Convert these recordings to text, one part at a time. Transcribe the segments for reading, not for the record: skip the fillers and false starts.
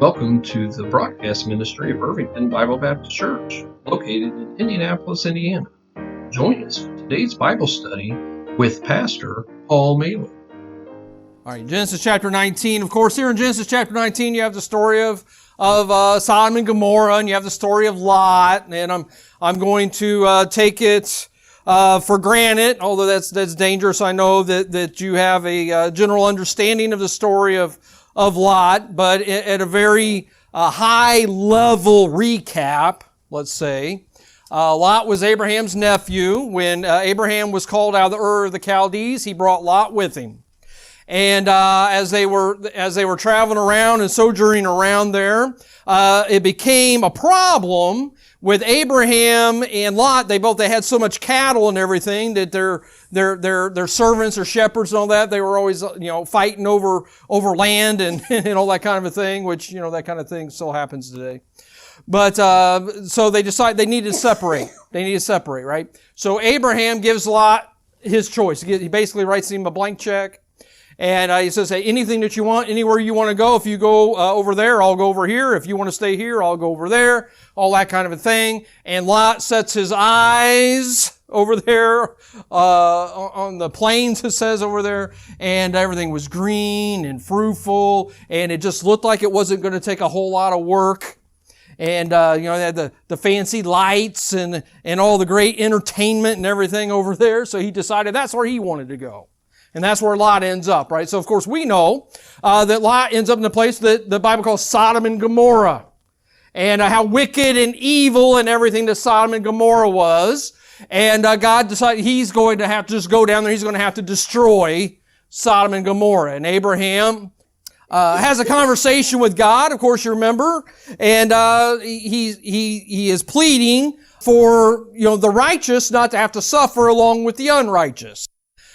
Welcome to the broadcast ministry of Irvington Bible Baptist Church, located in Indianapolis, Indiana. Join us for today's Bible study with Pastor Paul Malin. All right, Genesis chapter 19. Of course, here in Genesis chapter 19, you have the story of Sodom and Gomorrah, and you have the story of Lot. And I'm going to take it for granted, although that's dangerous. I know that you have a general understanding of the story of Lot, but at a very high level recap, let's say, Lot was Abraham's nephew. When Abraham was called out of the Ur of the Chaldees, he brought Lot with him. And as they were traveling around and sojourning around there, it became a problem with Abraham and Lot. They had so much cattle and everything that their servants or shepherds and all that, they were always fighting over land and all that kind of a thing, which that kind of thing still happens today. But so they decide they need to separate. They need to separate, right? So Abraham gives Lot his choice. He basically writes him a blank check. And he says, hey, anything that you want, anywhere you want to go. If you go over there, I'll go over here. If you want to stay here, I'll go over there. All that kind of a thing. And Lot sets his eyes over there on the plains, it says over there. And everything was green and fruitful. And it just looked like it wasn't going to take a whole lot of work. And, they had the fancy lights and all the great entertainment and everything over there. So he decided that's where he wanted to go. And that's where Lot ends up, right? So, of course, we know that Lot ends up in a place that the Bible calls Sodom and Gomorrah. And how wicked and evil and everything that Sodom and Gomorrah was. And God decided He's going to have to just go down there. He's going to have to destroy Sodom and Gomorrah. And Abraham has a conversation with God, of course, you remember. And he is pleading for the righteous not to have to suffer along with the unrighteous.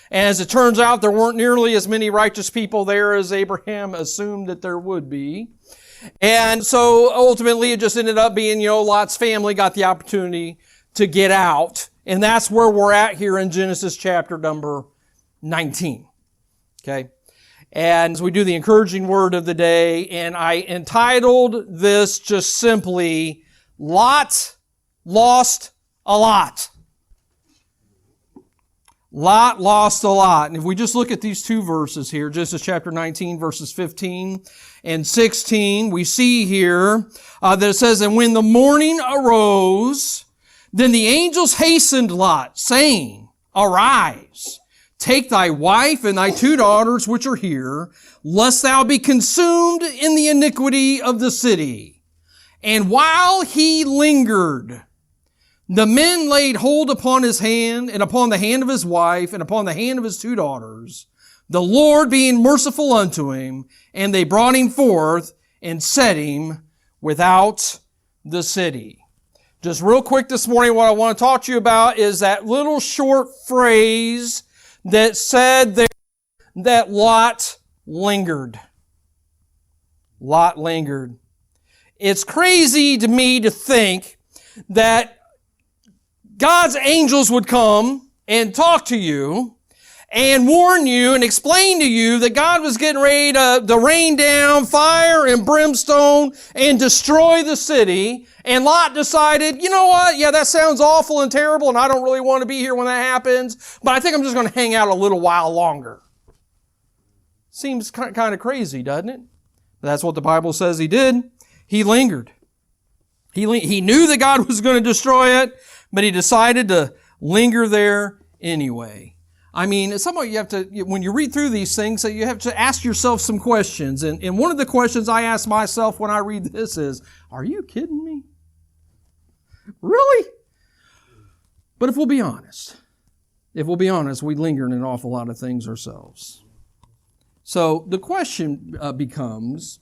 And as it turns out, there weren't nearly as many righteous people there as Abraham assumed that there would be. And so ultimately it just ended up being, Lot's family got the opportunity to get out. And that's where we're at here in Genesis chapter number 19. Okay. And as we do the encouraging word of the day, and I entitled this just simply, Lot lost a lot. Lot lost a lot. And if we just look at these two verses here, Genesis chapter 19, verses 15 and 16, we see here that it says, and when the morning arose, then the angels hastened Lot, saying, arise, take thy wife and thy two daughters which are here, lest thou be consumed in the iniquity of the city. And while he lingered, the men laid hold upon his hand and upon the hand of his wife and upon the hand of his two daughters, the Lord being merciful unto him, and they brought him forth and set him without the city. Just real quick this morning, what I want to talk to you about is that little short phrase that said there that Lot lingered. Lot lingered. It's crazy to me to think that God's angels would come and talk to you and warn you and explain to you that God was getting ready to rain down fire and brimstone and destroy the city. And Lot decided, you know what? Yeah, that sounds awful and terrible, and I don't really want to be here when that happens, but I think I'm just going to hang out a little while longer. Seems kind of crazy, doesn't it? But that's what the Bible says he did. He lingered. He knew that God was going to destroy it, but he decided to linger there anyway. I mean, somehow you have to, when you read through these things, you have to ask yourself some questions. And one of the questions I ask myself when I read this is, are you kidding me? Really? But if we'll be honest, we linger in an awful lot of things ourselves. So the question becomes,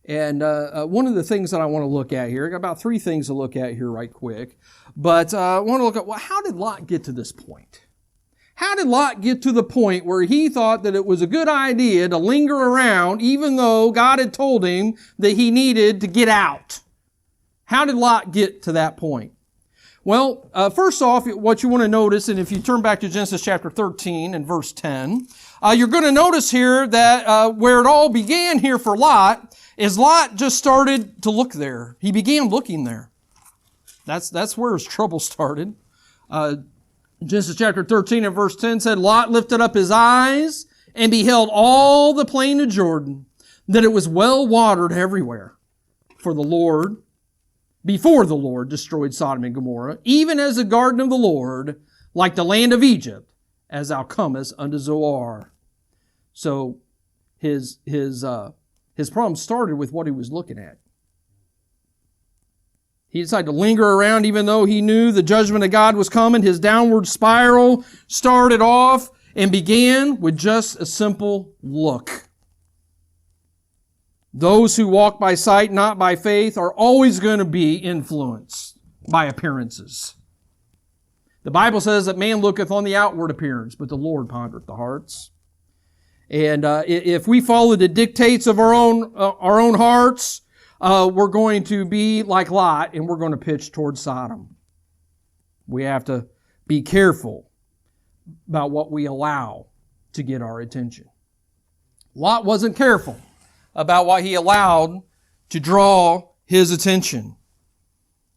and one of the things that I want to look at here, I got about three things to look at here right quick, but I want to look at, well, how did Lot get to this point? How did Lot get to the point where he thought that it was a good idea to linger around even though God had told him that he needed to get out? How did Lot get to that point? Well, first off, what you want to notice, and if you turn back to Genesis chapter 13 and verse 10, you're going to notice here that where it all began here for Lot is Lot just started to look there. He began looking there. That's where his trouble started. Genesis chapter 13 and verse 10 said, Lot lifted up his eyes and beheld all the plain of Jordan, that it was well watered everywhere. Before the Lord destroyed Sodom and Gomorrah, even as the garden of the Lord, like the land of Egypt, as thou comest unto Zoar. So his problem started with what he was looking at. He decided to linger around even though he knew the judgment of God was coming. His downward spiral started off and began with just a simple look. Those who walk by sight, not by faith, are always going to be influenced by appearances. The Bible says that man looketh on the outward appearance, but the Lord pondereth the hearts. And if we follow the dictates of our own hearts, we're going to be like Lot, and we're going to pitch towards Sodom. We have to be careful about what we allow to get our attention. Lot wasn't careful about what he allowed to draw his attention.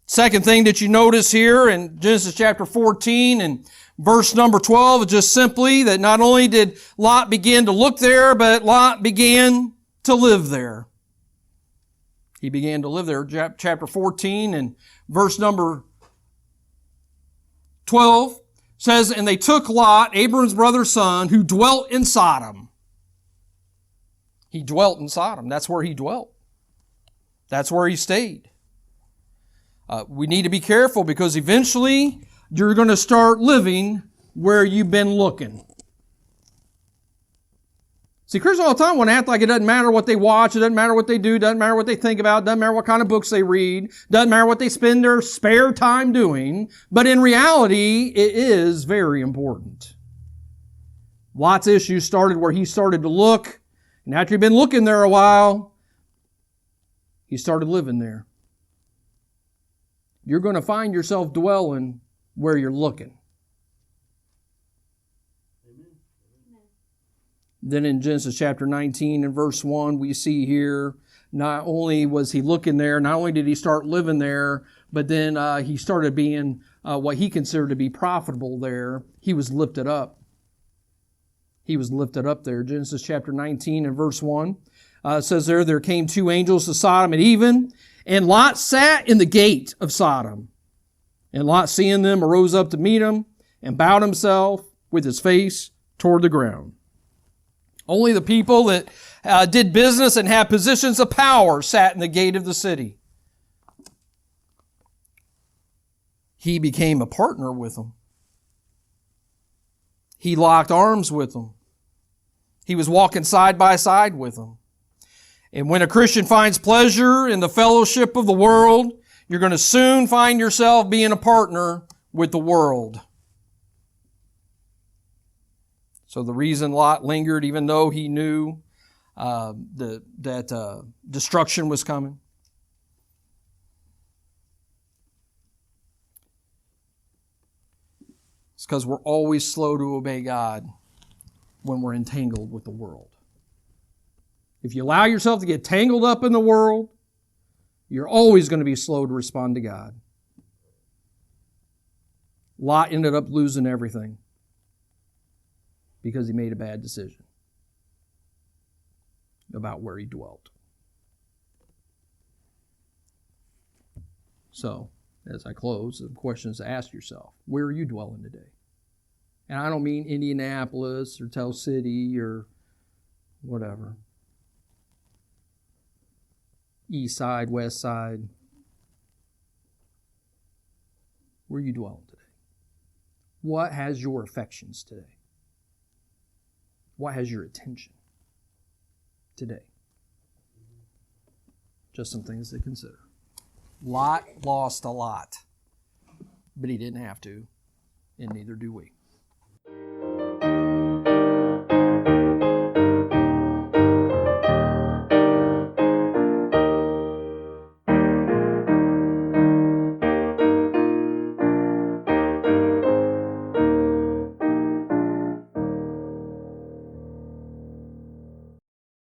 Second thing that you notice here in Genesis chapter 14 and verse number 12 is just simply that not only did Lot begin to look there, but Lot began to live there. He began to live there. Chapter 14 and verse number 12 says, And they took Lot, Abram's brother's son, who dwelt in Sodom. He dwelt in Sodom. That's where he dwelt. That's where he stayed. We need to be careful because eventually you're going to start living where you've been looking. See, Christians all the time want to act like it doesn't matter what they watch, it doesn't matter what they do, it doesn't matter what they think about, it doesn't matter what kind of books they read, it doesn't matter what they spend their spare time doing. But in reality, it is very important. Lot's issue started where he started to look. And after he'd been looking there a while, he started living there. You're going to find yourself dwelling where you're looking. Amen. Then in Genesis chapter 19 and verse 1, we see here, not only was he looking there, not only did he start living there, but then he started being what he considered to be profitable there. He was lifted up. He was lifted up there. Genesis chapter 19 and verse 1 says there came two angels to Sodom and even, and Lot sat in the gate of Sodom. And Lot, seeing them, arose up to meet them and bowed himself with his face toward the ground. Only the people that did business and had positions of power sat in the gate of the city. He became a partner with them. He locked arms with them. He was walking side by side with them. And when a Christian finds pleasure in the fellowship of the world, you're going to soon find yourself being a partner with the world. So the reason Lot lingered, even though he knew that destruction was coming, it's because we're always slow to obey God when we're entangled with the world. If you allow yourself to get tangled up in the world, you're always going to be slow to respond to God. Lot ended up losing everything because he made a bad decision about where he dwelt. So, as I close, the question is to ask yourself, where are you dwelling today? And I don't mean Indianapolis or Tell City or whatever. East side, west side. Where are you dwelling today? What has your affections today? What has your attention today? Just some things to consider. Lot lost a lot, but he didn't have to, and neither do we.